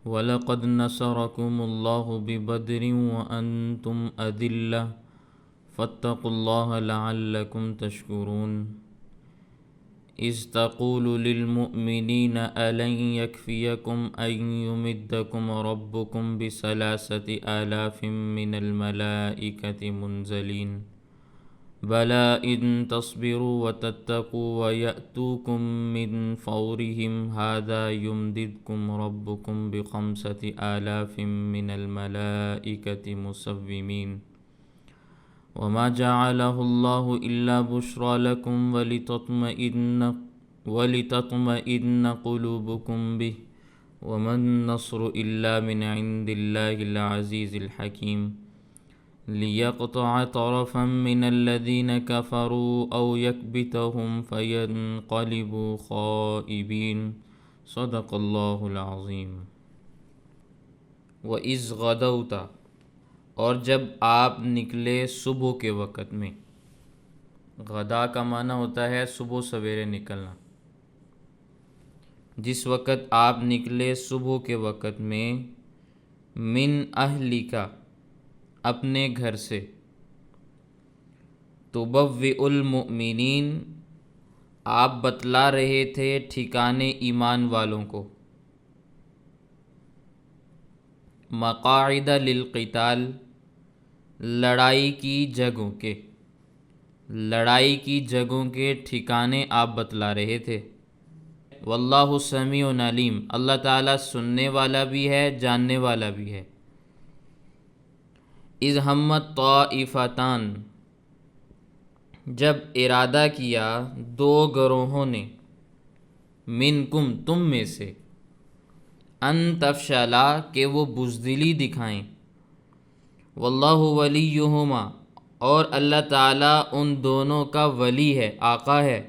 وَلَقَدْ نَصَرَكُمُ اللَّهُ بِبَدْرٍ وَأَنْتُمْ أَذِلَّةٌ فَاتَّقُوا اللَّهَ لَعَلَّكُمْ تَشْكُرُونَ إِذْ تَقُولُ لِلْمُؤْمِنِينَ أَلَنْ يَكْفِيَكُمْ أَنْ يُمِدَّكُمْ رَبُّكُمْ بِثَلَاثَةِ آلَافٍ مِّنَ الْمَلَائِكَةِ مُنْزَلِينَ بَلَىٰ إِن تَصْبِرُوا وَتَتَّقُوا وَيَأْتُوكُم مِّن فَوْرِهِمْ هَٰذَا يُمْدِدْكُمْ رَبُّكُمْ بِخَمْسَةِ آلَافٍ مِّنَ الْمَلَائِكَةِ مُسَوِّمِينَ وَمَا جَعَلَهُ اللَّهُ إِلَّا بُشْرَىٰ لَكُمْ وَلِتَطْمَئِنَّ قُلُوبُكُمْ بِهِ وَمَا النَّصْرُ إِلَّا مِنْ عِندِ اللَّهِ الْعَزِيزِ الْحَكِيمِ لِيَقْطَعَ طَرَفًا مِّنَ الَّذِينَ كَفَرُوا أَوْ يَكْبِتَهُمْ فَيَنقَلِبُوا خَائِبِينَ صدق اللہ العظیم۔ وَإِذْ غَدَوْتَ، اور جب آپ نکلے صبح کے وقت میں۔ غدا کا معنی ہوتا ہے صبح سویرے نکلنا۔ جس وقت آپ نکلے صبح کے وقت میں، من اہلک، اپنے گھر سے، تبوئ المؤمنین، آپ بتلا رہے تھے ٹھکانے ایمان والوں کو، مقاعد للقتال، لڑائی کی جگہوں کے، لڑائی کی جگہوں کے ٹھکانے آپ بتلا رہے تھے۔ واللہ سمیع علیم، اللہ تعالیٰ سننے والا بھی ہے، جاننے والا بھی ہے۔ اذ ہمت طائفتان، جب ارادہ کیا دو گروہوں نے، منکم، تم میں سے، ان تفشلا، کہ وہ بزدلی دکھائیں، واللہ ولیہما، اور اللہ تعالیٰ ان دونوں کا ولی ہے، آقا ہے،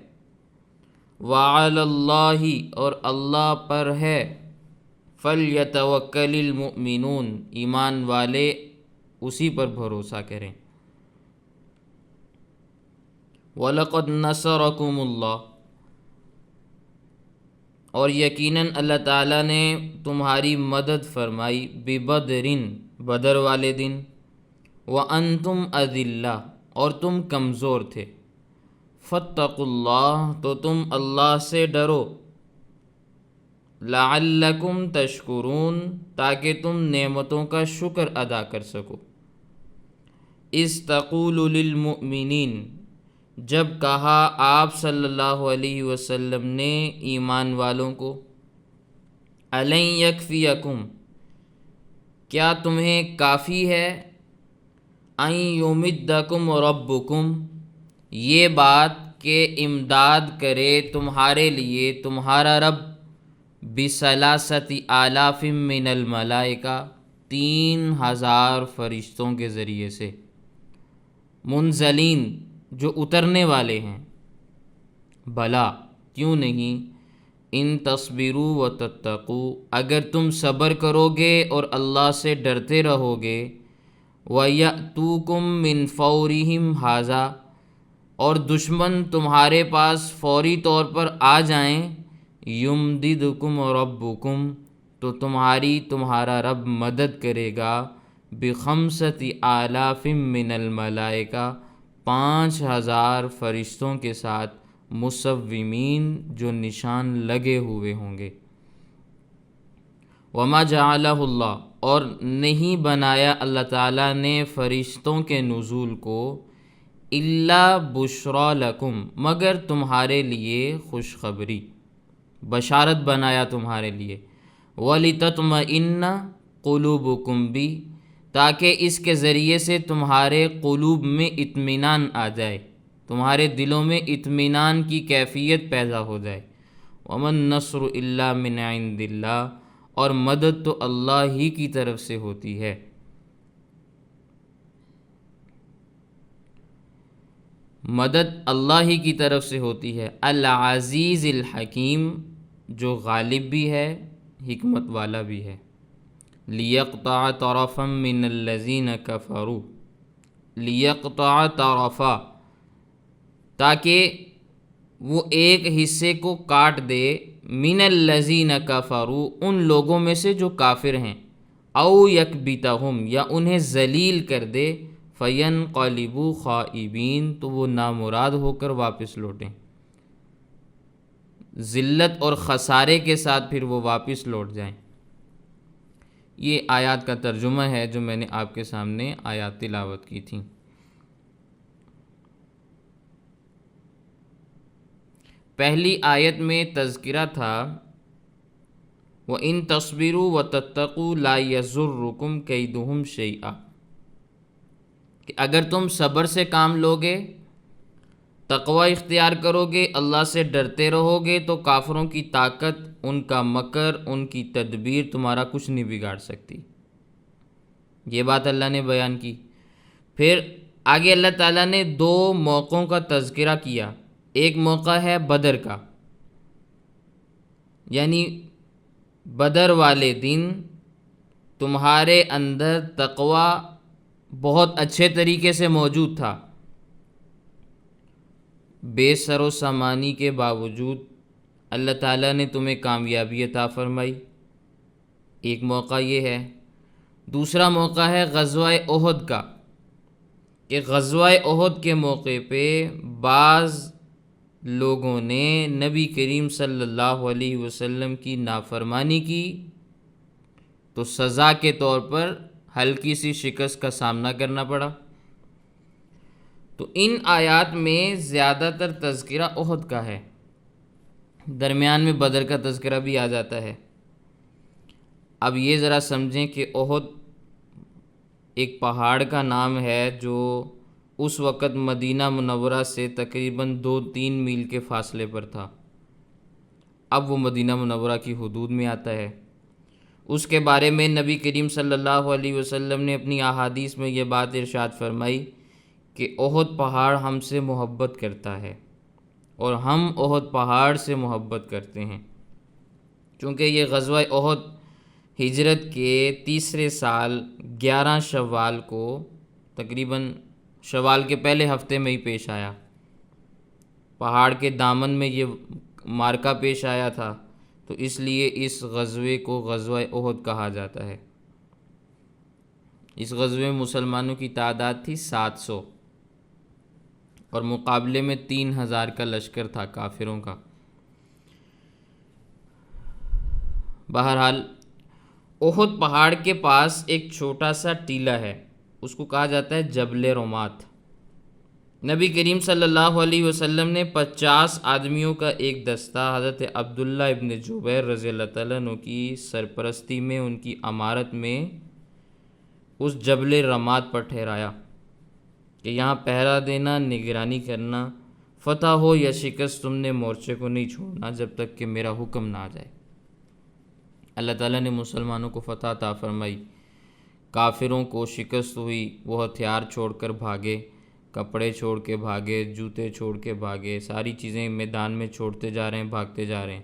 وعلی اللہ، اور اللہ پر ہے، فلیتوکل المؤمنون، ایمان والے اسی پر بھروسہ کریں۔ وَلَقَدْ نَصَرَكُمُ اللَّهُ، اور یقیناً اللہ تعالیٰ نے تمہاری مدد فرمائی، بِبَدْرٍ، بدر والے دن، وَأَنْتُمْ أَذِلَّةٌ، اور تم کمزور تھے، فَاتَّقُوا اللَّهَ، تو تم اللہ سے ڈرو، لَعَلَّكُمْ تَشْكُرُونَ، تاکہ تم نعمتوں کا شکر ادا کر سکو۔ اِذْ تَقُولُ لِلْمُؤْمِنِينَ، جب کہا آپ صلی اللہ علیہ وسلم نے ایمان والوں کو، أَلَنْ يَكْفِيَكُمْ، کیا تمہیں کافی ہے، أَنْ يُمِدَّكُمْ رَبُّكُمْ، یہ بات کہ امداد کرے تمہارے لیے تمہارا رب، بِثَلَاثَةِ آلَافٍ مِّنَ الْمَلَائِكَةِ، 3000 فرشتوں کے ذریعے سے، منزلین، جو اترنے والے ہیں، بھلا کیوں نہیں، ان تصبروا وتتقوا، اگر تم صبر کرو گے اور اللہ سے ڈرتے رہو گے، وَيَأْتُوكُم مِّن فَوْرِهِمْ هَٰذَا، اور دشمن تمہارے پاس فوری طور پر آ جائیں، یمددکم ربکم، تو تمہارا رب مدد کرے گا، بخمسۃ آلاف من الملائکہ، 5000 فرشتوں کے ساتھ، مسومین، جو نشان لگے ہوئے ہوں گے۔ وما جعلہ اللہ، اور نہیں بنایا اللہ تعالیٰ نے فرشتوں کے نزول کو، الا بشری لکم، مگر تمہارے لیے خوشخبری، بشارت بنایا تمہارے لیے، وَلِتَطْمَئِنَّ قُلُوبُكُمْ بِهِ، تاکہ اس کے ذریعے سے تمہارے قلوب میں اطمینان آ جائے، تمہارے دلوں میں اطمینان کی کیفیت پیدا ہو جائے۔ وَمَا النَّصْرُ إِلَّا مِنْ عِنْدِ اللَّهِ، اور مدد تو اللہ ہی کی طرف سے ہوتی ہے۔ مدد اللہ ہی کی طرف سے ہوتی ہے، العزیز الحکیم، جو غالب بھی ہے، حکمت والا بھی ہے۔ لِيَقْطَعَ طَرَفًا مِّنَ الَّذِينَ كَفَرُوا، لِيَقْطَعَ طَرَفًا، تاکہ وہ ایک حصے کو کاٹ دے، من الذین کفروا، ان لوگوں میں سے جو کافر ہیں، او یکبتہم، یا انہیں ذلیل کر دے، فینقلبوا خائبین، تو وہ نامراد ہو کر واپس لوٹیں، ذلت اور خسارے کے ساتھ پھر وہ واپس لوٹ جائیں۔ یہ آیات کا ترجمہ ہے جو میں نے آپ کے سامنے آیات تلاوت کی تھیں۔ پہلی آیت میں تذکرہ تھا وَإِن تَصْبِرُوا وَتَتَّقُوا لَا يَضُرُّكُمْ كَيْدُهُمْ شَيْئًا، کہ اگر تم صبر سے کام لوگے، تقوی اختیار کرو گے، اللہ سے ڈرتے رہو گے، تو کافروں کی طاقت، ان کا مکر، ان کی تدبیر تمہارا کچھ نہیں بگاڑ سکتی۔ یہ بات اللہ نے بیان کی۔ پھر آگے اللہ تعالیٰ نے دو موقعوں کا تذکرہ کیا۔ ایک موقع ہے بدر کا، یعنی بدر والے دن تمہارے اندر تقوی بہت اچھے طریقے سے موجود تھا، بے سر و سامانی کے باوجود اللہ تعالیٰ نے تمہیں کامیابی عطا فرمائی۔ ایک موقع یہ ہے۔ دوسرا موقع ہے غزوہ احد کا، کہ غزوہ احد کے موقع پہ بعض لوگوں نے نبی کریم صلی اللہ علیہ وسلم کی نافرمانی کی، تو سزا کے طور پر ہلکی سی شکست کا سامنا کرنا پڑا۔ تو ان آیات میں زیادہ تر تذکرہ احد کا ہے، درمیان میں بدر کا تذکرہ بھی آ جاتا ہے۔ اب یہ ذرا سمجھیں کہ احد ایک پہاڑ کا نام ہے جو اس وقت مدینہ منورہ سے تقریباً 2-3 میل کے فاصلے پر تھا، اب وہ مدینہ منورہ کی حدود میں آتا ہے۔ اس کے بارے میں نبی کریم صلی اللہ علیہ وسلم نے اپنی احادیث میں یہ بات ارشاد فرمائی کہ احد پہاڑ ہم سے محبت کرتا ہے اور ہم احد پہاڑ سے محبت کرتے ہیں، چونکہ یہ غزوہ احد ہجرت کے تیسرے سال 11 شوال کو، تقریباً شوال کے پہلے ہفتے میں ہی پیش آیا۔ پہاڑ کے دامن میں یہ معرکہ پیش آیا تھا، تو اس لیے اس غزوے کو غزوہ احد کہا جاتا ہے۔ اس غزوے میں مسلمانوں کی تعداد تھی 700، اور مقابلے میں 3000 کا لشکر تھا کافروں کا۔ بہرحال احد پہاڑ کے پاس ایک چھوٹا سا ٹیلہ ہے، اس کو کہا جاتا ہے جبل رمات۔ نبی کریم صلی اللہ علیہ وسلم نے 50 آدمیوں کا ایک دستہ حضرت عبداللہ ابن جبیر رضی اللہ تعالیٰ عنہ کی سرپرستی میں ان کی امارت میں اس جبل رمات پر ٹھہرایا کہ یہاں پہرا دینا، نگرانی کرنا، فتح ہو یا شکست تم نے مورچے کو نہیں چھوڑنا جب تک کہ میرا حکم نہ آ جائے۔ اللہ تعالیٰ نے مسلمانوں کو فتح عطا فرمائی، کافروں کو شکست ہوئی، وہ ہتھیار چھوڑ کر بھاگے، کپڑے چھوڑ کے بھاگے، جوتے چھوڑ کے بھاگے، ساری چیزیں میدان میں چھوڑتے جا رہے ہیں، بھاگتے جا رہے ہیں۔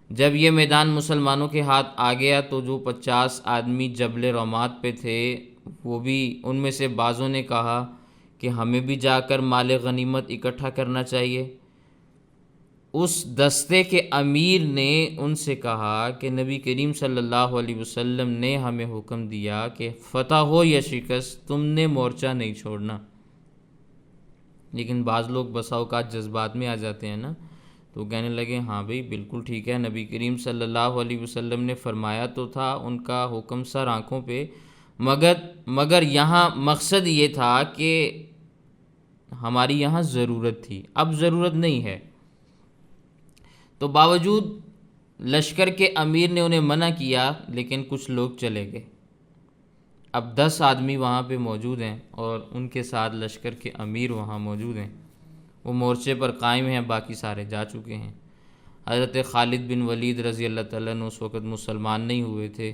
جب یہ میدان مسلمانوں کے ہاتھ آ گیا تو جو 50 آدمی جبل رمات پہ تھے، وہ بھی ان میں سے بعضوں نے کہا کہ ہمیں بھی جا کر مال غنیمت اکٹھا کرنا چاہیے۔ اس دستے کے امیر نے ان سے کہا کہ نبی کریم صلی اللہ علیہ وسلم نے ہمیں حکم دیا کہ فتح ہو یا شکست تم نے مورچہ نہیں چھوڑنا۔ لیکن بعض لوگ بسا اوقات جذبات میں آ جاتے ہیں نا، تو کہنے لگے ہاں بھئی بالکل ٹھیک ہے، نبی کریم صلی اللہ علیہ وسلم نے فرمایا تو تھا، ان کا حکم سر آنکھوں پہ، مگر یہاں مقصد یہ تھا کہ ہماری یہاں ضرورت تھی، اب ضرورت نہیں ہے۔ تو باوجود لشکر کے امیر نے انہیں منع کیا، لیکن کچھ لوگ چلے گئے۔ اب 10 آدمی وہاں پہ موجود ہیں اور ان کے ساتھ لشکر کے امیر وہاں موجود ہیں، وہ مورچے پر قائم ہیں، باقی سارے جا چکے ہیں۔ حضرت خالد بن ولید رضی اللہ تعالیٰ عنہ اس وقت مسلمان نہیں ہوئے تھے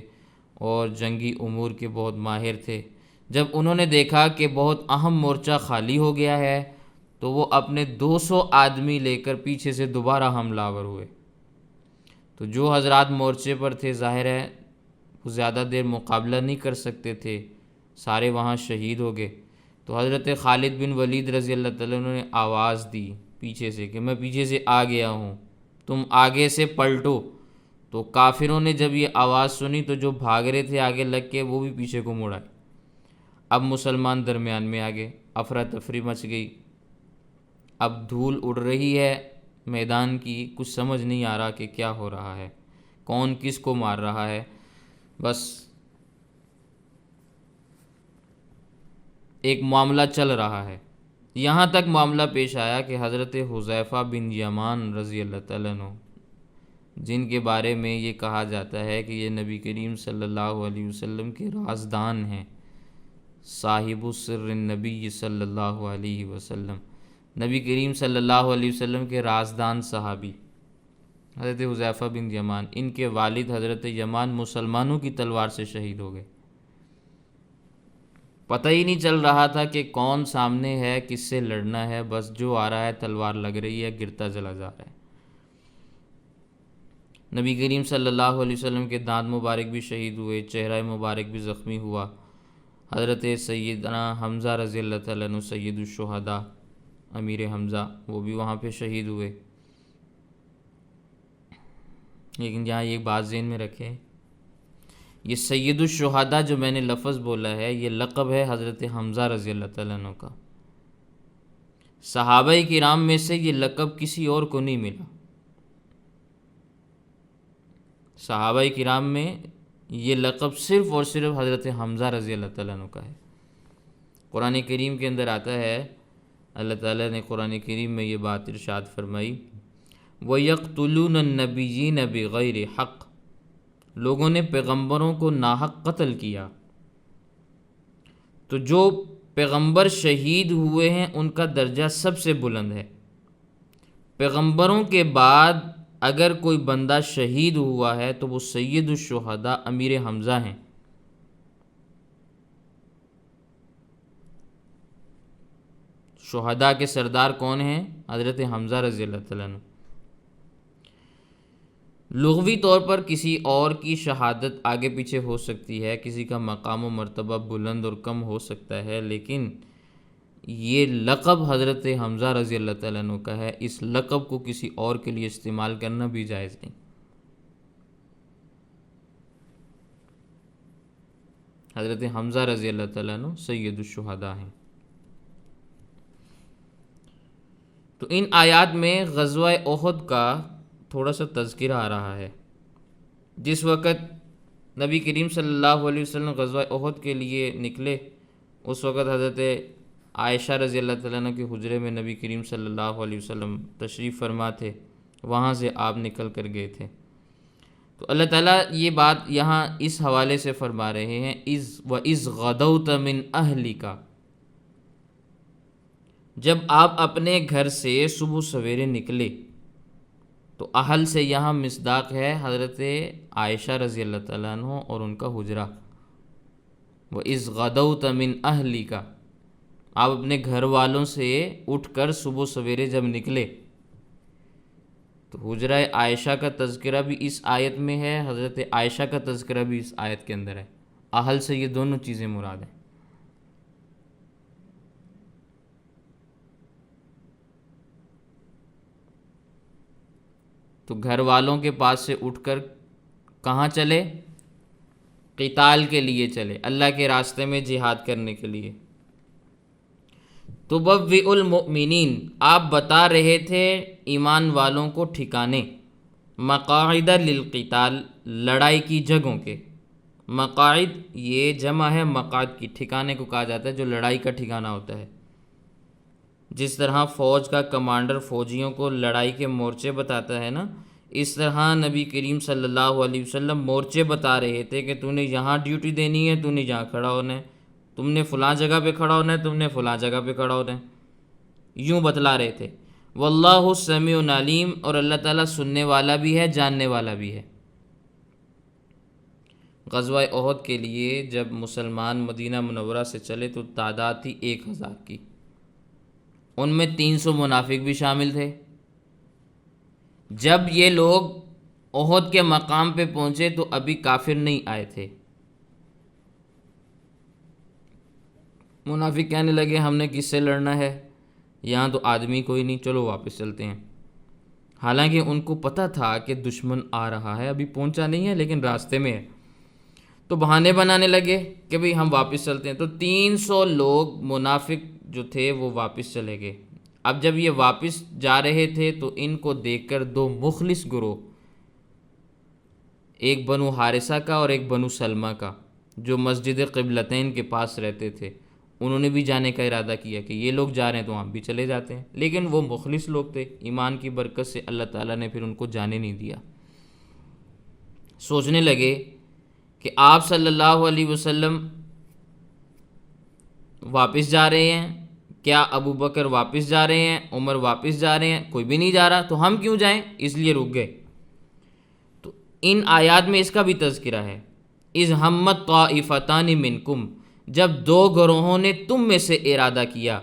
اور جنگی امور کے بہت ماہر تھے۔ جب انہوں نے دیکھا کہ بہت اہم مورچہ خالی ہو گیا ہے تو وہ اپنے 200 آدمی لے کر پیچھے سے دوبارہ حملہ آور ہوئے۔ تو جو حضرات مورچے پر تھے ظاہر ہے وہ زیادہ دیر مقابلہ نہیں کر سکتے تھے، سارے وہاں شہید ہو گئے۔ تو حضرت خالد بن ولید رضی اللہ تعالیٰ عنہ نے آواز دی پیچھے سے کہ میں پیچھے سے آ گیا ہوں، تم آگے سے پلٹو۔ تو کافروں نے جب یہ آواز سنی تو جو بھاگ رہے تھے آگے لگ کے وہ بھی پیچھے کو مڑ آئے۔ اب مسلمان درمیان میں آ گئے، افراتفری مچ گئی، اب دھول اڑ رہی ہے میدان کی، کچھ سمجھ نہیں آ رہا کہ کیا ہو رہا ہے، کون کس کو مار رہا ہے۔ بس ایک معاملہ چل رہا ہے، یہاں تک معاملہ پیش آیا کہ حضرت حذیفہ بن یمان رضی اللہ تعالیٰ عنہ، جن کے بارے میں یہ کہا جاتا ہے کہ یہ نبی کریم صلی اللہ علیہ وسلم کے رازدان ہیں، صاحب السر النبی صلی اللہ علیہ وسلم، نبی کریم صلی اللہ علیہ وسلم کے رازدان صحابی حضرت حذیفہ بن یمان، ان کے والد حضرت یمان مسلمانوں کی تلوار سے شہید ہو گئے۔ پتہ ہی نہیں چل رہا تھا کہ کون سامنے ہے، کس سے لڑنا ہے، بس جو آ رہا ہے تلوار لگ رہی ہے، گرتا چلا جا رہا ہے۔ نبی کریم صلی اللہ علیہ وسلم کے دانت مبارک بھی شہید ہوئے، چہرہ مبارک بھی زخمی ہوا۔ حضرت سیدنا حمزہ رضی اللہ تعالیٰ عنہ سید الشہداء، امیر حمزہ، وہ بھی وہاں پہ شہید ہوئے۔ لیکن یہاں یہ بات ذہن میں رکھیں، یہ سید الشہداء جو میں نے لفظ بولا ہے یہ لقب ہے حضرت حمزہ رضی اللہ تعالیٰ عنہ کا۔ صحابہ کرام میں سے یہ لقب کسی اور کو نہیں ملا، صحابہ کرام میں یہ لقب صرف اور صرف حضرت حمزہ رضی اللہ تعالیٰ عنہ کا ہے۔ قرآن کریم کے اندر آتا ہے، اللہ تعالیٰ نے قرآن کریم میں یہ بات ارشاد فرمائی، وَيَقْتُلُونَ النَّبِيِّينَ بِغَيْرِ حق، لوگوں نے پیغمبروں کو ناحق قتل کیا۔ تو جو پیغمبر شہید ہوئے ہیں ان کا درجہ سب سے بلند ہے۔ پیغمبروں کے بعد اگر کوئی بندہ شہید ہوا ہے تو وہ سید الشہداء امیر حمزہ ہیں۔ شہداء کے سردار کون ہیں؟ حضرت حمزہ رضی اللہ تعالیٰ عنہ۔ لغوی طور پر کسی اور کی شہادت آگے پیچھے ہو سکتی ہے، کسی کا مقام و مرتبہ بلند اور کم ہو سکتا ہے، لیکن یہ لقب حضرت حمزہ رضی اللہ تعالیٰ عنہ کا ہے، اس لقب کو کسی اور کے لیے استعمال کرنا بھی جائز نہیں۔ حضرت حمزہ رضی اللہ تعالیٰ عنہ سید الشہداء ہیں۔ تو ان آیات میں غزوہ احد کا تھوڑا سا تذکرہ آ رہا ہے۔ جس وقت نبی کریم صلی اللہ علیہ وسلم غزوہ احد کے لیے نکلے، اس وقت حضرت عائشہ رضی اللہ تعالیٰ عنہ کے حجرے میں نبی کریم صلی اللہ علیہ وسلم تشریف فرما تھے، وہاں سے آپ نکل کر گئے تھے۔ تو اللہ تعالیٰ یہ بات یہاں اس حوالے سے فرما رہے ہیں، وَإِذْ غَدَوْتَ مِنْ أَهْلِكَ، جب آپ اپنے گھر سے صبح سویرے نکلے۔ تو اہل سے یہاں مصداق ہے حضرت عائشہ رضی اللہ تعالیٰ عنہ اور ان کا حجرہ۔ وَإِذْ غَدَوْتَ مِنْ أَهْلِكَ، آپ اپنے گھر والوں سے اٹھ کر صبح سویرے جب نکلے۔ تو حجرہ عائشہ کا تذکرہ بھی اس آیت میں ہے، حضرت عائشہ کا تذکرہ بھی اس آیت کے اندر ہے۔ اہل سے یہ دونوں چیزیں مراد ہیں۔ تو گھر والوں کے پاس سے اٹھ کر کہاں چلے؟ قتال کے لیے چلے، اللہ کے راستے میں جہاد کرنے کے لیے۔ تبوئ المؤمنین، آپ بتا رہے تھے ایمان والوں کو ٹھکانے، مقاعد للقتال، لڑائی کی جگہوں کے۔ مقاعد یہ جمع ہے مقعد کی، ٹھکانے کو کہا جاتا ہے جو لڑائی کا ٹھکانہ ہوتا ہے۔ جس طرح فوج کا کمانڈر فوجیوں کو لڑائی کے مورچے بتاتا ہے نا، اس طرح نبی کریم صلی اللہ علیہ وسلم مورچے بتا رہے تھے کہ تو نے یہاں ڈیوٹی دینی ہے، تو نے جہاں کھڑا ہونا ہے، تم نے فلاں جگہ پہ کھڑا ہونا ہے، تم نے فلاں جگہ پہ کھڑا ہونا ہے، یوں بتلا رہے تھے۔ واللہ سمیع علیم، اور اللہ تعالیٰ سننے والا بھی ہے، جاننے والا بھی ہے۔ غزوہ احد کے لیے جب مسلمان مدینہ منورہ سے چلے تو تعداد تھی 1000 کی، ان میں 300 منافق بھی شامل تھے۔ جب یہ لوگ احد کے مقام پہ پہنچے تو ابھی کافر نہیں آئے تھے۔ منافق کہنے لگے ہم نے کس سے لڑنا ہے، یہاں تو آدمی کوئی نہیں، چلو واپس چلتے ہیں۔ حالانکہ ان کو پتہ تھا کہ دشمن آ رہا ہے، ابھی پہنچا نہیں ہے لیکن راستے میں ہے۔ تو بہانے بنانے لگے کہ بھئی ہم واپس چلتے ہیں۔ تو 300 لوگ منافق جو تھے وہ واپس چلے گئے۔ اب جب یہ واپس جا رہے تھے تو ان کو دیکھ کر دو مخلص گروہ، ایک بنو حارثہ کا اور ایک بنو سلمہ کا، جو مسجد قبلتین کے پاس رہتے تھے، انہوں نے بھی جانے کا ارادہ کیا کہ یہ لوگ جا رہے ہیں تو ہم بھی چلے جاتے ہیں، لیکن وہ مخلص لوگ تھے، ایمان کی برکت سے اللہ تعالیٰ نے پھر ان کو جانے نہیں دیا۔ سوچنے لگے کہ آپ صلی اللہ علیہ وسلم واپس جا رہے ہیں، کیا ابو بکر واپس جا رہے ہیں، عمر واپس جا رہے ہیں، کوئی بھی نہیں جا رہا تو ہم کیوں جائیں، اس لیے رک گئے۔ تو ان آیات میں اس کا بھی تذکرہ ہے، اذ ہمت طائفتان منکم، جب دو گروہوں نے تم میں سے ارادہ کیا،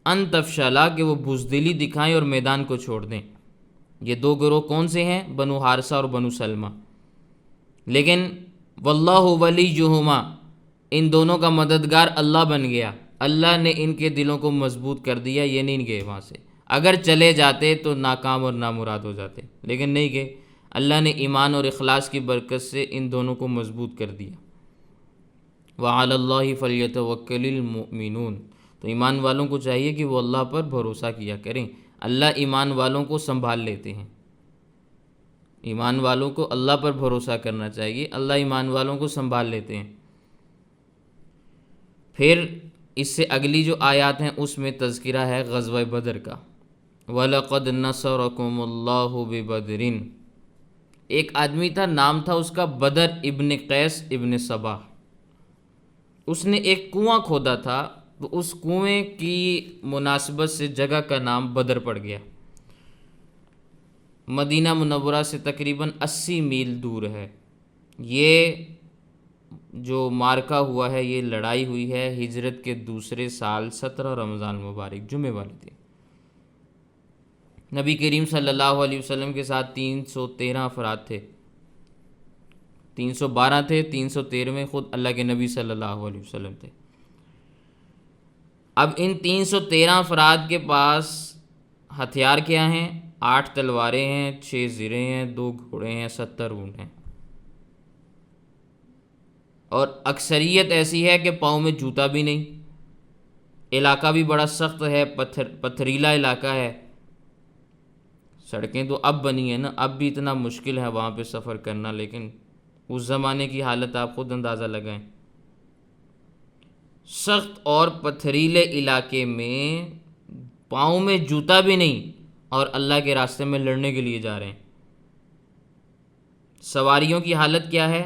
ان تفشلا، کہ وہ بزدلی دکھائیں اور میدان کو چھوڑ دیں۔ یہ دو گروہ کون سے ہیں؟ بنو حارثہ اور بنو سلمہ۔ لیکن واللہ ولیہما، ان دونوں کا مددگار اللہ بن گیا، اللہ نے ان کے دلوں کو مضبوط کر دیا، یہ نہیں گئے وہاں سے۔ اگر چلے جاتے تو ناکام اور نامراد ہو جاتے، لیکن نہیں گئے، اللہ نے ایمان اور اخلاص کی برکت سے ان دونوں کو مضبوط کر دیا۔ وعلی اللہ فلیتوکل المؤمنون، تو ایمان والوں کو چاہیے کہ وہ اللہ پر بھروسہ کیا کریں، اللہ ایمان والوں کو سنبھال لیتے ہیں۔ ایمان والوں کو اللہ پر بھروسہ کرنا چاہیے، اللہ ایمان والوں کو سنبھال لیتے ہیں۔ پھر اس سے اگلی جو آیات ہیں اس میں تذکرہ ہے غزوہ بدر کا، وَلَقَدْ نَصَرَكُمُ اللَّهُ بِبَدْرٍ۔ ایک آدمی تھا، نام تھا اس کا بدر ابن قیس ابن صباح۔ اس نے ایک کنواں کھودا تھا، تو اس کنویں کی مناسبت سے جگہ کا نام بدر پڑ گیا۔ مدینہ منورہ سے تقریباً 80 میل دور ہے۔ یہ جو مارکہ ہوا ہے، یہ لڑائی ہوئی ہے ہجرت کے دوسرے سال 17 رمضان مبارک، جمعے والی تھی۔ نبی کریم صلی اللہ علیہ وسلم کے ساتھ 313 افراد تھے، 312 تھے، 313 خود اللہ کے نبی صلی اللہ علیہ وسلم تھے۔ اب ان 313 افراد کے پاس ہتھیار کیا ہیں؟ 8 تلواریں ہیں، 6 زریں ہیں، 2 گھوڑے ہیں، 70 اونٹ ہیں، اور اکثریت ایسی ہے کہ پاؤں میں جوتا بھی نہیں۔ علاقہ بھی بڑا سخت ہے، پتھریلا علاقہ ہے۔ سڑکیں تو اب بنی ہیں نا، اب بھی اتنا مشکل ہے وہاں پہ سفر کرنا، لیکن اس زمانے کی حالت آپ خود اندازہ لگائیں۔ سخت اور پتھریلے علاقے میں پاؤں میں جوتا بھی نہیں، اور اللہ کے راستے میں لڑنے کے لیے جا رہے ہیں۔ سواریوں کی حالت کیا ہے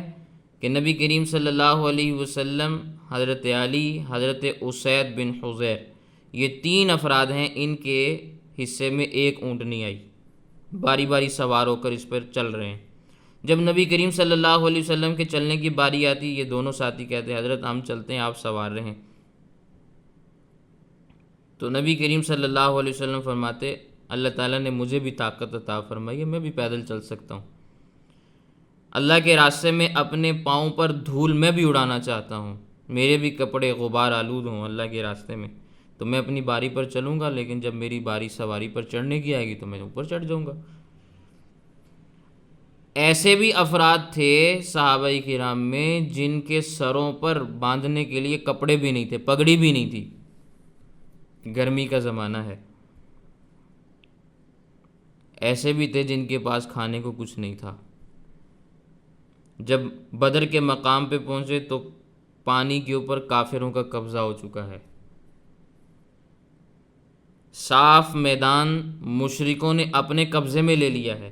کہ نبی کریم صلی اللہ علیہ وسلم، حضرت علی، حضرت اسید بن حضیر، یہ 3 افراد ہیں، ان کے حصے میں ایک اونٹنی آئی، باری باری سوار ہو کر اس پر چل رہے ہیں۔ جب نبی کریم صلی اللہ علیہ وسلم کے چلنے کی باری آتی، یہ دونوں ساتھی کہتے ہیں حضرت ہم چلتے ہیں، آپ سوار رہیں۔ تو نبی کریم صلی اللہ علیہ وسلم فرماتے اللہ تعالیٰ نے مجھے بھی طاقت عطا فرمائی ہے، میں بھی پیدل چل سکتا ہوں، اللہ کے راستے میں اپنے پاؤں پر دھول میں بھی اڑانا چاہتا ہوں، میرے بھی کپڑے غبار آلود ہوں اللہ کے راستے میں، تو میں اپنی باری پر چلوں گا، لیکن جب میری باری سواری پر چڑھنے کی آئے گی تو میں اوپر چڑھ جاؤں گا۔ ایسے بھی افراد تھے صحابہ کرام میں جن کے سروں پر باندھنے کے لیے کپڑے بھی نہیں تھے، پگڑی بھی نہیں تھی، گرمی کا زمانہ ہے۔ ایسے بھی تھے جن کے پاس کھانے کو کچھ نہیں تھا۔ جب بدر کے مقام پہ پہنچے تو پانی کے اوپر کافروں کا قبضہ ہو چکا ہے، صاف میدان مشرکوں نے اپنے قبضے میں لے لیا ہے۔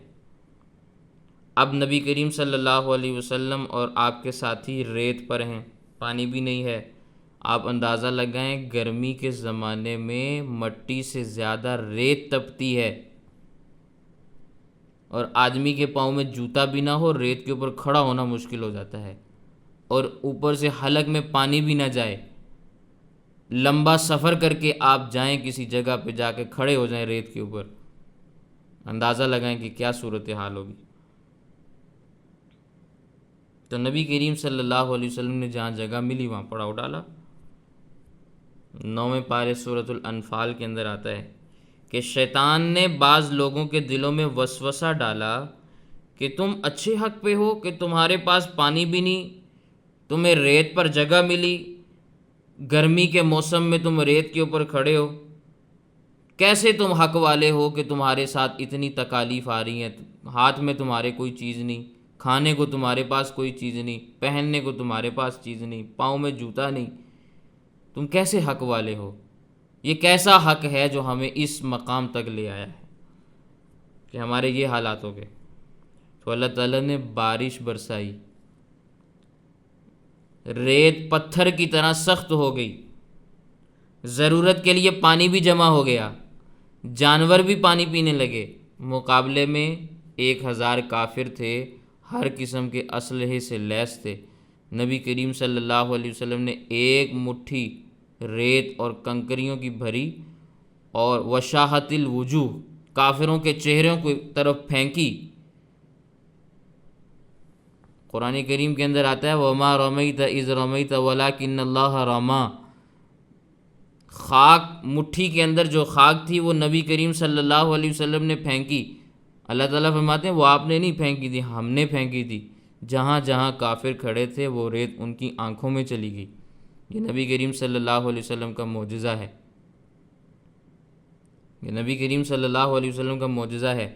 اب نبی کریم صلی اللہ علیہ وسلم اور آپ کے ساتھی ریت پر ہیں، پانی بھی نہیں ہے۔ آپ اندازہ لگائیں گرمی کے زمانے میں مٹی سے زیادہ ریت تپتی ہے، اور آدمی کے پاؤں میں جوتا بھی نہ ہو، ریت کے اوپر کھڑا ہونا مشکل ہو جاتا ہے، اور اوپر سے حلق میں پانی بھی نہ جائے۔ لمبا سفر کر کے آپ جائیں کسی جگہ پہ، جا کے کھڑے ہو جائیں ریت کے اوپر، اندازہ لگائیں کہ کیا صورتحال ہوگی۔ تو نبی کریم صلی اللہ علیہ وسلم نے جہاں جگہ ملی وہاں پڑاؤ ڈالا۔ 9ویں پارے سورۃ الانفال کے اندر آتا ہے کہ شیطان نے بعض لوگوں کے دلوں میں وسوسہ ڈالا کہ تم اچھے حق پہ ہو کہ تمہارے پاس پانی بھی نہیں، تمہیں ریت پر جگہ ملی، گرمی کے موسم میں تم ریت کے اوپر کھڑے ہو، کیسے تم حق والے ہو کہ تمہارے ساتھ اتنی تکالیف آ رہی ہیں، ہاتھ میں تمہارے کوئی چیز نہیں، کھانے کو تمہارے پاس کوئی چیز نہیں، پہننے کو تمہارے پاس چیز نہیں، پاؤں میں جوتا نہیں، تم کیسے حق والے ہو؟ یہ کیسا حق ہے جو ہمیں اس مقام تک لے آیا ہے کہ ہمارے یہ حالات ہو گئے؟ تو اللہ تعالیٰ نے بارش برسائی، ریت پتھر کی طرح سخت ہو گئی، ضرورت کے لیے پانی بھی جمع ہو گیا، جانور بھی پانی پینے لگے، مقابلے میں 1000 کافر تھے، ہر قسم کے اسلحے سے لیس تھے۔ نبی کریم صلی اللہ علیہ وسلم نے ایک مٹھی ریت اور کنکریوں کی بھری اور وشاحت الوجوہ، کافروں کے چہروں کی طرف پھینکی۔ قرآن کریم کے اندر آتا ہے وَمَا رَمَيْتَ إِذْ رَمَيْتَ وَلَكِنَّ اللَّهَ رَمَا۔ خاک، مٹھی کے اندر جو خاک تھی وہ نبی کریم صلی اللہ علیہ وسلم نے پھینکی۔ اللہ تعالیٰ فرماتے ہیں وہ آپ نے نہیں پھینکی تھی، ہم نے پھینکی تھی۔ جہاں جہاں کافر کھڑے تھے وہ ریت ان کی آنکھوں میں چلی گئی۔ یہ نبی کریم صلی اللہ علیہ وسلم کا معجزہ ہے، یہ نبی کریم صلی اللہ علیہ وسلم کا معجزہ ہے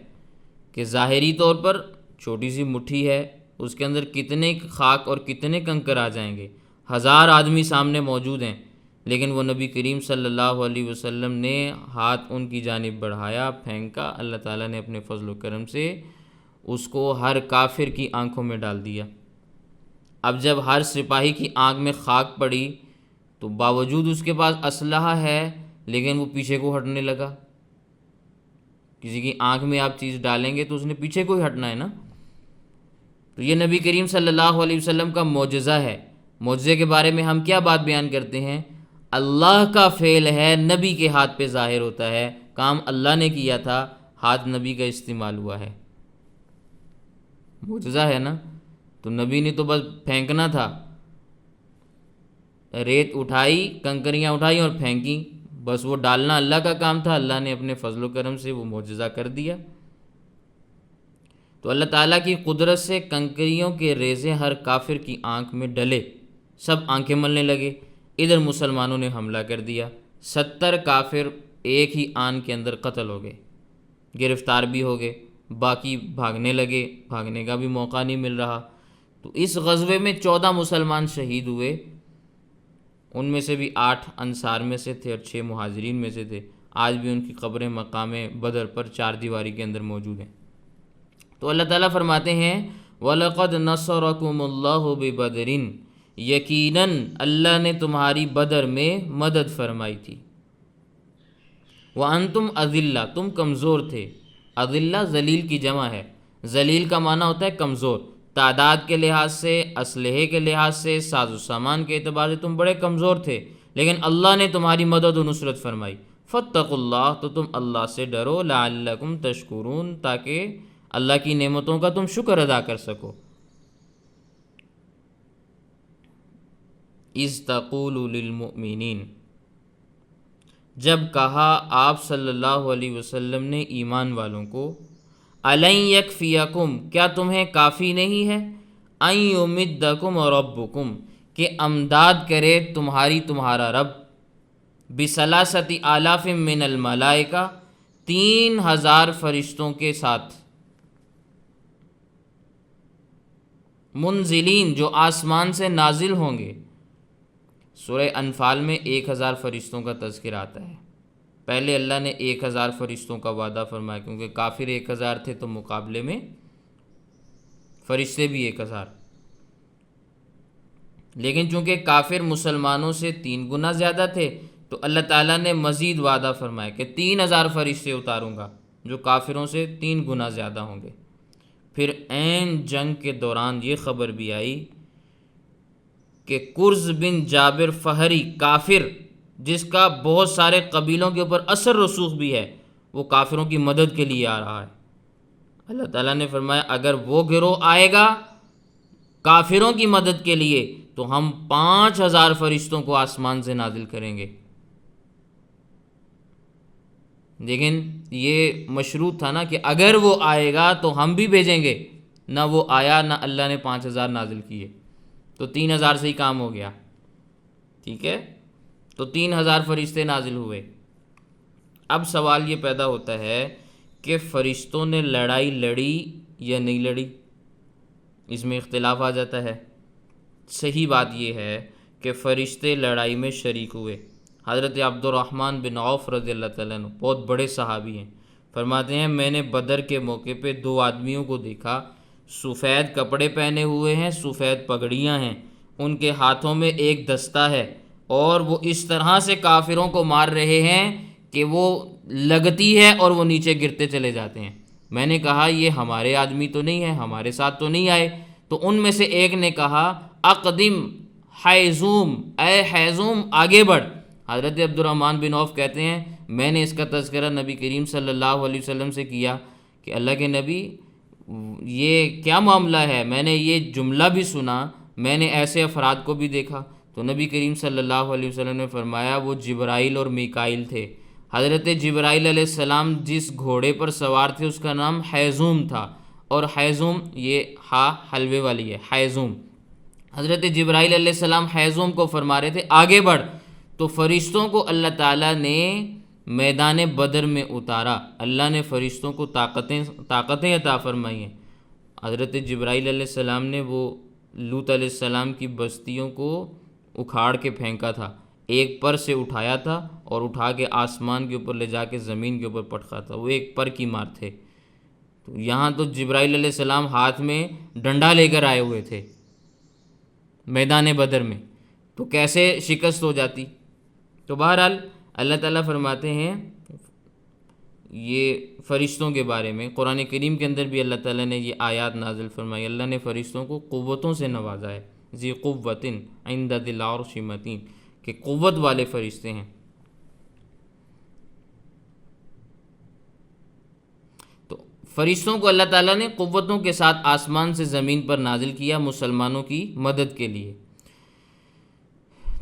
کہ ظاہری طور پر چھوٹی سی مٹھی ہے، اس کے اندر کتنے خاک اور کتنے کنکر آ جائیں گے، 1000 آدمی سامنے موجود ہیں، لیکن وہ نبی کریم صلی اللہ علیہ وسلم نے ہاتھ ان کی جانب بڑھایا، پھینکا، اللہ تعالیٰ نے اپنے فضل و کرم سے اس کو ہر کافر کی آنکھوں میں ڈال دیا۔ اب جب ہر سپاہی کی آنکھ میں خاک پڑی تو باوجود اس کے پاس اسلحہ ہے لیکن وہ پیچھے کو ہٹنے لگا۔ کسی کی آنکھ میں آپ چیز ڈالیں گے تو اس نے پیچھے کو ہی ہٹنا ہے نا۔ تو یہ نبی کریم صلی اللہ علیہ وسلم کا معجزہ ہے۔ معجزے کے بارے میں ہم کیا بات بیان کرتے ہیں؟ اللہ کا فعل ہے، نبی کے ہاتھ پہ ظاہر ہوتا ہے، کام اللہ نے کیا تھا، ہاتھ نبی کا استعمال ہوا ہے، معجزہ ہے نا۔ تو نبی نے تو بس پھینکنا تھا، ریت اٹھائی، کنکریاں اٹھائی اور پھینکی، بس وہ ڈالنا اللہ کا کام تھا، اللہ نے اپنے فضل و کرم سے وہ معجزہ کر دیا۔ تو اللہ تعالیٰ کی قدرت سے کنکریوں کے ریزے ہر کافر کی آنکھ میں ڈلے، سب آنکھیں ملنے لگے۔ ادھر مسلمانوں نے حملہ کر دیا، 70 کافر ایک ہی آن کے اندر قتل ہو گئے، گرفتار بھی ہو گئے، باقی بھاگنے لگے، بھاگنے کا بھی موقع نہیں مل رہا۔ تو اس غزوے میں 14 مسلمان شہید ہوئے، ان میں سے بھی 8 انصار میں سے تھے اور 6 مہاجرین میں سے تھے۔ آج بھی ان کی قبریں مقام بدر پر 4 دیواری کے اندر موجود ہیں۔ تو اللہ تعالیٰ فرماتے ہیں وَلَقَدْ نَصَرَكُمُ اللَّهُ بِبَدْرٍ، یقیناً اللہ نے تمہاری بدر میں مدد فرمائی تھی۔ وَأَنْتُمْ أَذِلَّةٌ، تم کمزور تھے۔ اذلہ ذلیل کی جمع ہے، ذلیل کا معنی ہوتا ہے کمزور، تعداد کے لحاظ سے، اسلحے کے لحاظ سے، ساز و سامان کے اعتبار سے تم بڑے کمزور تھے، لیکن اللہ نے تمہاری مدد و نصرت فرمائی۔ فَاتَّقُوا اللَّهَ، تو تم اللہ سے ڈرو، لَعَلَّكُمْ تَشْكُرُونَ، تاکہ اللہ کی نعمتوں کا تم شکر ادا کر سکو۔ اِذْ تَقُولُ لِلْمُؤْمِنِينَ، جب کہا آپ صلی اللہ علیہ وسلم نے ایمان والوں کو، أَلَنْ يَكْفِيَكُمْ، کیا تمہیں کافی نہیں ہے، أَنْ يُمِدَّكُمْ رَبُّكُمْ، کہ امداد کرے تمہارا رب، بِثَلَاثَةِ آلَافٍ مِّنَ الْمَلَائِكَةِ، 3000 فرشتوں کے ساتھ، منزلین، جو آسمان سے نازل ہوں گے۔ سورہ انفال میں 1000 فرشتوں کا تذکر آتا ہے، پہلے اللہ نے 1000 فرشتوں کا وعدہ فرمایا، کیونکہ کافر 1000 تھے تو مقابلے میں فرشتے بھی 1000، لیکن چونکہ کافر مسلمانوں سے 3 گنا زیادہ تھے تو اللہ تعالیٰ نے مزید وعدہ فرمایا کہ 3000 فرشتے اتاروں گا جو کافروں سے 3 گنا زیادہ ہوں گے۔ پھر عین جنگ کے دوران یہ خبر بھی آئی کہ کرز بن جابر فہری، کافر جس کا بہت سارے قبیلوں کے اوپر اثر رسوخ بھی ہے، وہ کافروں کی مدد کے لیے آ رہا ہے۔ اللہ تعالیٰ نے فرمایا اگر وہ گروہ آئے گا کافروں کی مدد کے لیے تو ہم 5000 فرشتوں کو آسمان سے نازل کریں گے۔ لیکن یہ مشروط تھا نا کہ اگر وہ آئے گا تو ہم بھی بھیجیں گے، نہ وہ آیا نہ اللہ نے 5000 نازل کیے، تو 3000 سے ہی کام ہو گیا، ٹھیک ہے، تو 3000 فرشتے نازل ہوئے۔ اب سوال یہ پیدا ہوتا ہے کہ فرشتوں نے لڑائی لڑی یا نہیں لڑی، اس میں اختلاف آ جاتا ہے۔ صحیح بات یہ ہے کہ فرشتے لڑائی میں شریک ہوئے۔ حضرت عبد الرحمن بن عوف رضی اللہ تعالیٰ عنہ بہت بڑے صحابی ہیں، فرماتے ہیں میں نے بدر کے موقع پہ 2 آدمیوں کو دیکھا، سفید کپڑے پہنے ہوئے ہیں، سفید پگڑیاں ہیں، ان کے ہاتھوں میں ایک دستہ ہے، اور وہ اس طرح سے کافروں کو مار رہے ہیں کہ وہ لگتی ہے اور وہ نیچے گرتے چلے جاتے ہیں۔ میں نے کہا یہ ہمارے آدمی تو نہیں ہے، ہمارے ساتھ تو نہیں آئے، تو ان میں سے ایک نے کہا اقدم حیزوم، اے حیزوم آگے بڑھ۔ حضرت عبد الرحمن بن عوف کہتے ہیں میں نے اس کا تذکرہ نبی کریم صلی اللہ علیہ وسلم سے کیا کہ اللہ کے نبی یہ کیا معاملہ ہے، میں نے یہ جملہ بھی سنا، میں نے ایسے افراد کو بھی دیکھا۔ تو نبی کریم صلی اللہ علیہ وسلم نے فرمایا وہ جبرائیل اور میکائیل تھے۔ حضرت جبرائیل علیہ السلام جس گھوڑے پر سوار تھے اس کا نام حیزوم تھا، اور حیزوم یہ حلوے والی ہے، حیزوم۔ حضرت جبرائیل علیہ السلام حیزوم کو فرما رہے تھے آگے بڑھ، تو فرشتوں کو اللہ تعالیٰ نے میدان بدر میں اتارا، اللہ نے فرشتوں کو طاقتیں عطا فرمائی ہیں۔ حضرت جبرائیل علیہ السلام نے وہ لوط علیہ السلام کی بستیوں کو اکھاڑ کے پھینکا تھا، ایک پر سے اٹھایا تھا اور اٹھا کے آسمان کے اوپر لے جا کے زمین کے اوپر پٹکا تھا، وہ ایک پر کی مار تھے۔ تو یہاں تو جبرائیل علیہ السلام ہاتھ میں ڈنڈا لے کر آئے ہوئے تھے میدان بدر میں، تو کیسے شکست ہو جاتی؟ تو بہرحال اللہ تعالیٰ فرماتے ہیں یہ فرشتوں کے بارے میں، قرآن کریم کے اندر بھی اللہ تعالیٰ نے یہ آیات نازل فرمائی، اللہ نے فرشتوں کو قوتوں سے نوازا ہے، ذی قوۃ عند ذی العرش مکین، کہ قوت والے فرشتے ہیں۔ تو فرشتوں کو اللہ تعالیٰ نے قوتوں کے ساتھ آسمان سے زمین پر نازل کیا مسلمانوں کی مدد کے لیے۔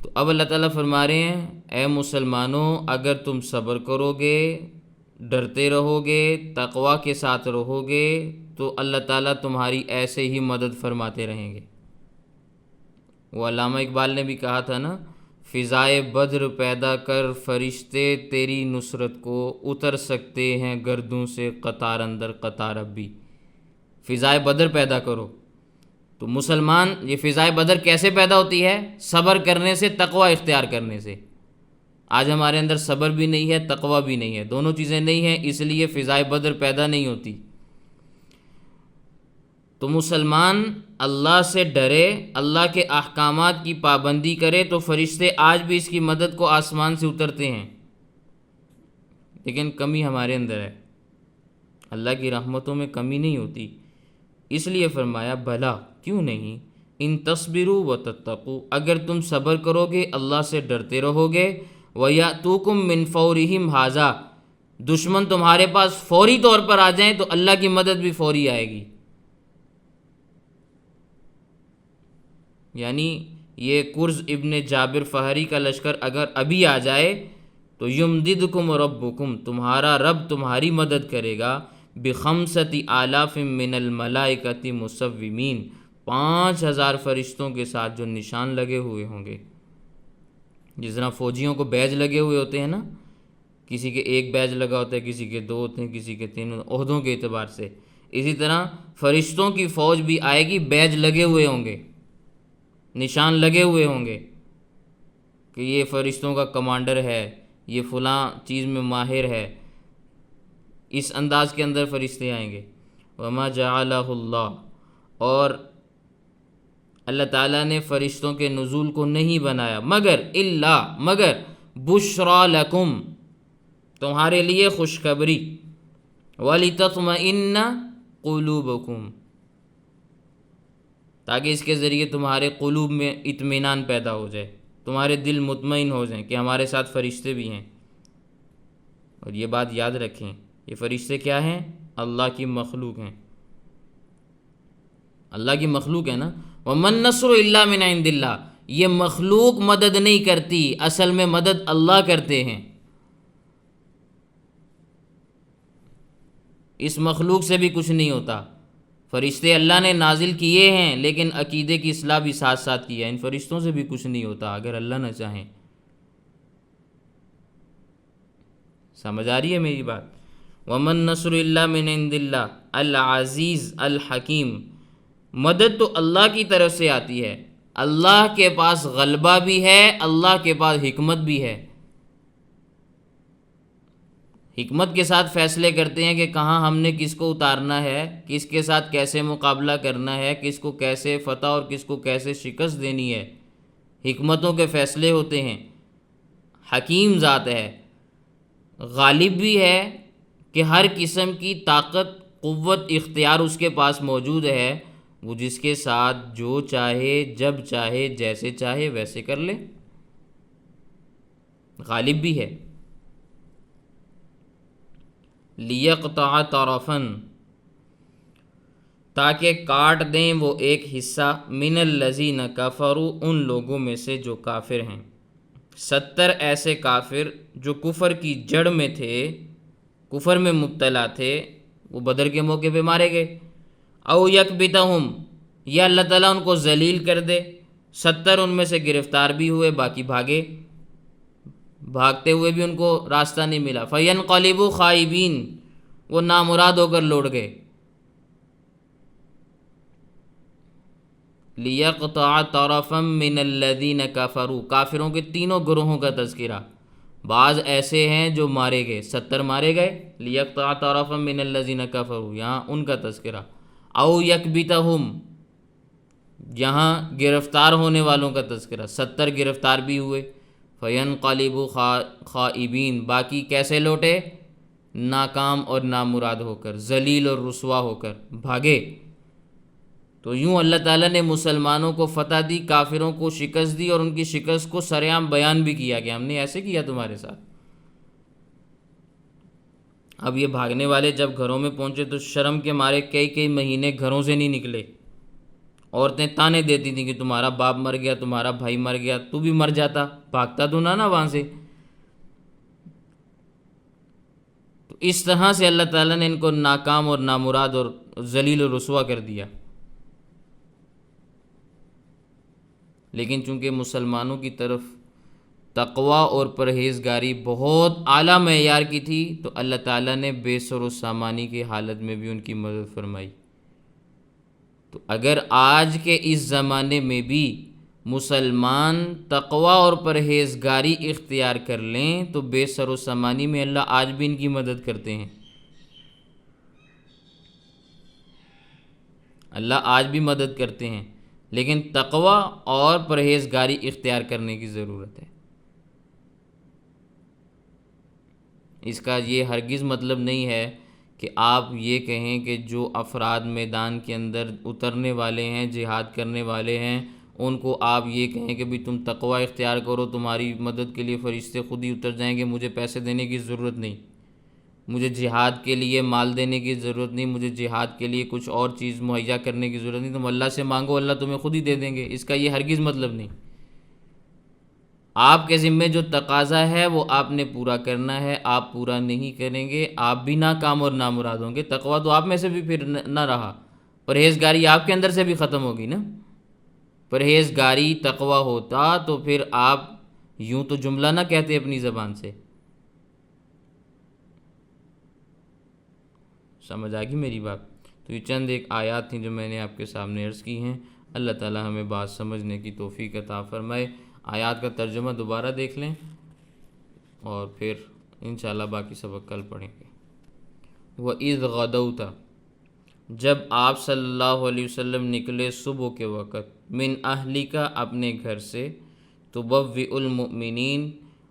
تو اب اللہ تعالیٰ فرما رہے ہیں اے مسلمانوں اگر تم صبر کرو گے، ڈرتے رہو گے، تقوی کے ساتھ رہو گے، تو اللہ تعالیٰ تمہاری ایسے ہی مدد فرماتے رہیں گے۔ وہ علامہ اقبال نے بھی کہا تھا نا، فضائے بدر پیدا کر فرشتے تیری نصرت کو، اتر سکتے ہیں گردوں سے قطار اندر قطار اب بھی۔ فضائے بدر پیدا کرو، تو مسلمان یہ فضائے بدر کیسے پیدا ہوتی ہے؟ صبر کرنے سے، تقوی اختیار کرنے سے۔ آج ہمارے اندر صبر بھی نہیں ہے، تقوی بھی نہیں ہے، دونوں چیزیں نہیں ہیں، اس لیے فضائے بدر پیدا نہیں ہوتی۔ تو مسلمان اللہ سے ڈرے، اللہ کے احکامات کی پابندی کرے، تو فرشتے آج بھی اس کی مدد کو آسمان سے اترتے ہیں۔ لیکن کمی ہمارے اندر ہے، اللہ کی رحمتوں میں کمی نہیں ہوتی، اس لیے فرمایا بھلا کیوں نہیں، ان تصبروا وتتقوا، اگر تم صبر کرو گے، اللہ سے ڈرتے رہو گے، وَيَأْتُوكُم مِّن فَوْرِهِمْ هَٰذَا، دشمن تمہارے پاس فوری طور پر آ جائیں تو اللہ کی مدد بھی فوری آئے گی۔ یعنی یہ کرز ابن جابر فہری کا لشکر اگر ابھی آ جائے تو یمددکم ربکم، تمہارا رب تمہاری مدد کرے گا، بخمسۃ آلاف من الملائکۃ مسومین، 5000 فرشتوں کے ساتھ جو نشان لگے ہوئے ہوں گے۔ جس طرح فوجیوں کو بیج لگے ہوئے ہوتے ہیں نا، کسی کے 1 بیج لگا ہوتا ہے، کسی کے 2 ہوتے ہیں، کسی کے 3 عہدوں کے اعتبار سے، اسی طرح فرشتوں کی فوج بھی آئے گی، بیج لگے ہوئے ہوں گے، نشان لگے ہوئے ہوں گے کہ یہ فرشتوں کا کمانڈر ہے، یہ فلاں چیز میں ماہر ہے، اس انداز کے اندر فرشتے آئیں گے۔ وما جعلہ اللہ، اور اللہ تعالیٰ نے فرشتوں کے نزول کو نہیں بنایا مگر بشرا لکم، تمہارے لیے خوشخبری، وَلِتَطْمَئِنَّ قُلُوبُكُمْ، تاکہ اس کے ذریعے تمہارے قلوب میں اطمینان پیدا ہو جائے، تمہارے دل مطمئن ہو جائیں کہ ہمارے ساتھ فرشتے بھی ہیں۔ اور یہ بات یاد رکھیں، یہ فرشتے کیا ہیں؟ اللہ کی مخلوق ہیں، اللہ کی مخلوق ہے نا۔ وَمَن نَّصْرُ إِلَّا مِنْ عِندِ اللَّهِ، یہ مخلوق مدد نہیں کرتی، اصل میں مدد اللہ کرتے ہیں۔ اس مخلوق سے بھی کچھ نہیں ہوتا۔ فرشتے اللہ نے نازل کیے ہیں لیکن عقیدے کی اصلاح بھی ساتھ ساتھ کی ہے، ان فرشتوں سے بھی کچھ نہیں ہوتا اگر اللہ نہ چاہیں۔ سمجھ آ رہی ہے میری بات؟ وَمَن نَّصْرُ إِلَّا مِنْ عِندِ اللَّهِ العزیز الحکیم، مدد تو اللہ کی طرف سے آتی ہے، اللہ کے پاس غلبہ بھی ہے، اللہ کے پاس حکمت بھی ہے۔ حکمت کے ساتھ فیصلے کرتے ہیں کہ کہاں ہم نے کس کو اتارنا ہے، کس کے ساتھ کیسے مقابلہ کرنا ہے، کس کو کیسے فتح اور کس کو کیسے شکست دینی ہے، حکمتوں کے فیصلے ہوتے ہیں۔ حکیم ذات ہے، غالب بھی ہے کہ ہر قسم کی طاقت قوت اختیار اس کے پاس موجود ہے، وہ جس کے ساتھ جو چاہے جب چاہے جیسے چاہے ویسے کر لے، غالب بھی ہے۔ لیقطع طرفاً، تاکہ کاٹ دیں وہ ایک حصہ، من الذین کفروا، ان لوگوں میں سے جو کافر ہیں، 70 ایسے کافر جو کفر کی جڑ میں تھے، کفر میں مبتلا تھے، وہ بدر کے موقع پہ مارے گئے۔ او یکبتہم، یا اللہ تعالیٰ ان کو ذلیل کر دے، 70 ان میں سے گرفتار بھی ہوئے، باقی بھاگے، بھاگتے ہوئے بھی ان کو راستہ نہیں ملا۔ فینقلبوا خائبین، وہ نامراد ہو کر لوٹ گئے۔ لیقطع طرفا من الذین کفروا، کافروں کے تینوں گروہوں کا تذکرہ، بعض ایسے ہیں جو مارے گئے، 70 مارے گئے، لیقطع طرفا من الذین کفروا، یہاں ان کا تذکرہ۔ او یکبتہم، یہاں گرفتار ہونے والوں کا تذکرہ، 70 گرفتار بھی ہوئے۔ فینقلبوا خائبین، باقی کیسے لوٹے؟ ناکام اور نامراد ہو کر، ذلیل اور رسوا ہو کر بھاگے۔ تو یوں اللہ تعالیٰ نے مسلمانوں کو فتح دی، کافروں کو شکست دی، اور ان کی شکست کو سرعام بیان بھی کیا کہ ہم نے ایسے کیا تمہارے ساتھ۔ اب یہ بھاگنے والے جب گھروں میں پہنچے تو شرم کے مارے کئی مہینے گھروں سے نہیں نکلے۔ عورتیں تانے دیتی تھیں کہ تمہارا باپ مر گیا، تمہارا بھائی مر گیا، تو بھی مر جاتا، بھاگتا تو نہ وہاں سے۔ تو اس طرح سے اللہ تعالیٰ نے ان کو ناکام اور نامراد اور ذلیل و رسوا کر دیا۔ لیکن چونکہ مسلمانوں کی طرف تقوی اور پرہیزگاری بہت اعلیٰ معیار کی تھی، تو اللہ تعالیٰ نے بے سر و سامانی کی حالت میں بھی ان کی مدد فرمائی۔ تو اگر آج کے اس زمانے میں بھی مسلمان تقوی اور پرہیزگاری اختیار کر لیں تو بے سر و سامانی میں اللہ آج بھی ان کی مدد کرتے ہیں، اللہ آج بھی مدد کرتے ہیں، لیکن تقوی اور پرہیزگاری اختیار کرنے کی ضرورت ہے۔ اس کا یہ ہرگز مطلب نہیں ہے کہ آپ یہ کہیں کہ جو افراد میدان کے اندر اترنے والے ہیں، جہاد کرنے والے ہیں، ان کو آپ یہ کہیں کہ بھی تم تقوی اختیار کرو، تمہاری مدد کے لیے فرشتے خود ہی اتر جائیں گے، مجھے پیسے دینے کی ضرورت نہیں، مجھے جہاد کے لیے مال دینے کی ضرورت نہیں، مجھے جہاد کے لیے کچھ اور چیز مہیا کرنے کی ضرورت نہیں، تم اللہ سے مانگو، اللہ تمہیں خود ہی دے دیں گے۔ اس کا یہ ہرگز مطلب نہیں۔ آپ کے ذمے جو تقاضا ہے وہ آپ نے پورا کرنا ہے، آپ پورا نہیں کریں گے آپ بھی ناکام اور نامراد ہوں گے۔ تقوی تو آپ میں سے بھی پھر نہ رہا، پرہیزگاری آپ کے اندر سے بھی ختم ہوگی نا۔ پرہیزگاری تقوی ہوتا تو پھر آپ یوں تو جملہ نہ کہتے اپنی زبان سے۔ سمجھ آ گئی میری بات؟ تو یہ چند ایک آیات تھیں جو میں نے آپ کے سامنے عرض کی ہیں۔ اللہ تعالی ہمیں بات سمجھنے کی توفیق عطا فرمائے۔ آیات کا ترجمہ دوبارہ دیکھ لیں اور پھر انشاءاللہ باقی سبق کل پڑھیں گے۔ وَإِذْ غَدَوْتَ، جب آپ صلی اللہ علیہ وسلم نکلے صبح کے وقت، من اہلک، اپنے گھر سے، تبوئ المؤمنین،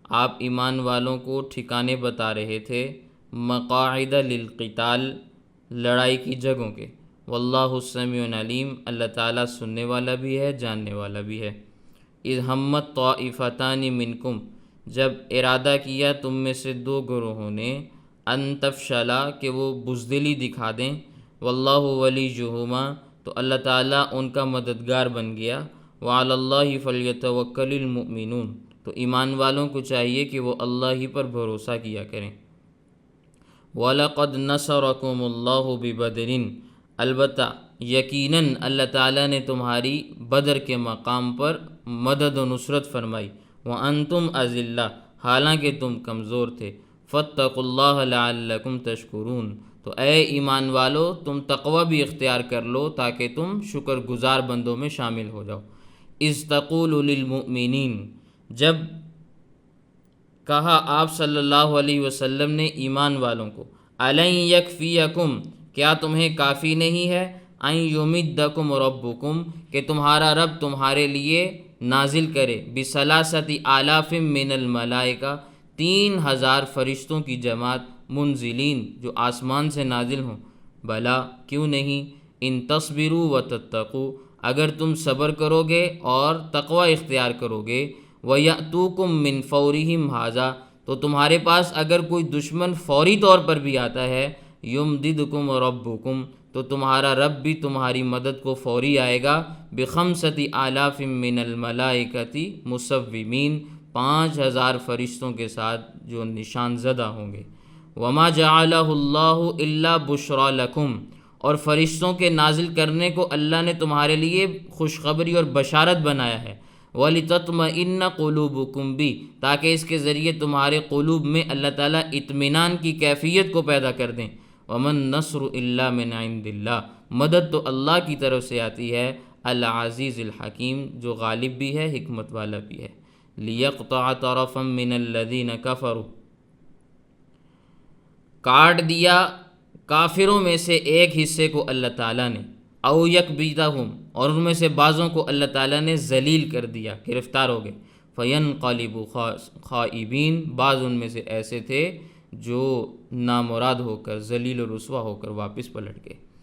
آپ ایمان والوں کو ٹھکانے بتا رہے تھے، مقاعد للقتال، لڑائی کی جگہوں کے، واللہ سمیع علیم، اللہ تعالیٰ سننے والا بھی ہے، جاننے والا بھی ہے۔ اذ ہمت طائفتان منکم، جب ارادہ کیا تم میں سے دو گروہوں نے، ان تفشلا، کہ وہ بزدلی دکھا دیں، واللہ ولیہما، تو اللہ تعالیٰ ان کا مددگار بن گیا، وعلی اللہ فلیتوکل المؤمنون، تو ایمان والوں کو چاہیے کہ وہ اللہ ہی پر بھروسہ کیا کریں۔ وَلَقَدْ نَصَرَكُمُ اللَّهُ بِبَدْرٍ، البتہ یقیناً اللہ تعالیٰ نے تمہاری بدر کے مقام پر مدد و نصرت فرمائی، وَأَنْتُمْ أَذِلَّةٌ، حالانکہ تم کمزور تھے، فَاتَّقُوا اللَّهَ لَعَلَّكُمْ تَشْكُرُونَ، تو اے ایمان والو تم تقوی بھی اختیار کر لو تاکہ تم شکر گزار بندوں میں شامل ہو جاؤ۔ اِذْ تَقُولُ لِلْمُؤْمِنِينَ، جب کہا آپ صلی اللہ علیہ وسلم نے ایمان والوں کو، أَلَنْ يَكْفِيَكُمْ، کیا تمہیں کافی نہیں ہے، أَنْ يُمِدَّكُمْ رَبُّكُمْ، کہ تمہارا رب تمہارے لیے نازل کرے، بِثَلَاثَةِ آلَافٍ مِّنَ الْمَلَائِكَةِ، 3000 فرشتوں کی جماعت، منزلین جو آسمان سے نازل ہوں، بلا کیوں نہیں، ان تصبروا وتتقوا، اگر تم صبر کرو گے اور تقوی اختیار کرو گے، وَيَأْتُوكُم مِّن فَوْرِهِمْ هَٰذَا، تو تمہارے پاس اگر کوئی دشمن فوری طور پر بھی آتا ہے، يُمْدِدْكُمْ رَبُّكُمْ، تو تمہارا رب بھی تمہاری مدد کو فوری آئے گا، بِخَمْسَةِ آلَافٍ مِّنَ الْمَلَائِكَةِ مُصَوِّمِينَ، 5000 فرشتوں کے ساتھ جو نشان زدہ ہوں گے۔ وَمَا جَعَلَهُ اللَّهُ إِلَّا بُشْرَىٰ لَكُمْ، اور فرشتوں کے نازل کرنے کو اللہ نے تمہارے لیے خوشخبری اور بشارت بنایا ہے، وَلِتَطْمَئِنَّ قُلُوبُكُمْ بِهِ، تاکہ اس کے ذریعے تمہارے قلوب میں اللہ تعالیٰ اطمینان کی کیفیت کو پیدا کر دیں۔ وَمَا النَّصْرُ إِلَّا مِنْ عِنْدِ اللَّهِ، مدد تو اللہ کی طرف سے آتی ہے، العزیز الحکیم، جو غالب بھی ہے حکمت والا بھی ہے۔ لِيَقْطَعَ طَرَفًا مِّنَ الَّذِينَ كَفَرُوا، کاٹ دیا کافروں میں سے ایک حصے کو اللہ تعالیٰ نے، او یکبتہم، اور ان میں سے بعضوں کو اللہ تعالیٰ نے ذلیل کر دیا، گرفتار ہو گئے، فینقلبوا خائبین، بعض ان میں سے ایسے تھے جو نامراد ہو کر، ذلیل و رسوا ہو کر واپس پلٹ گئے۔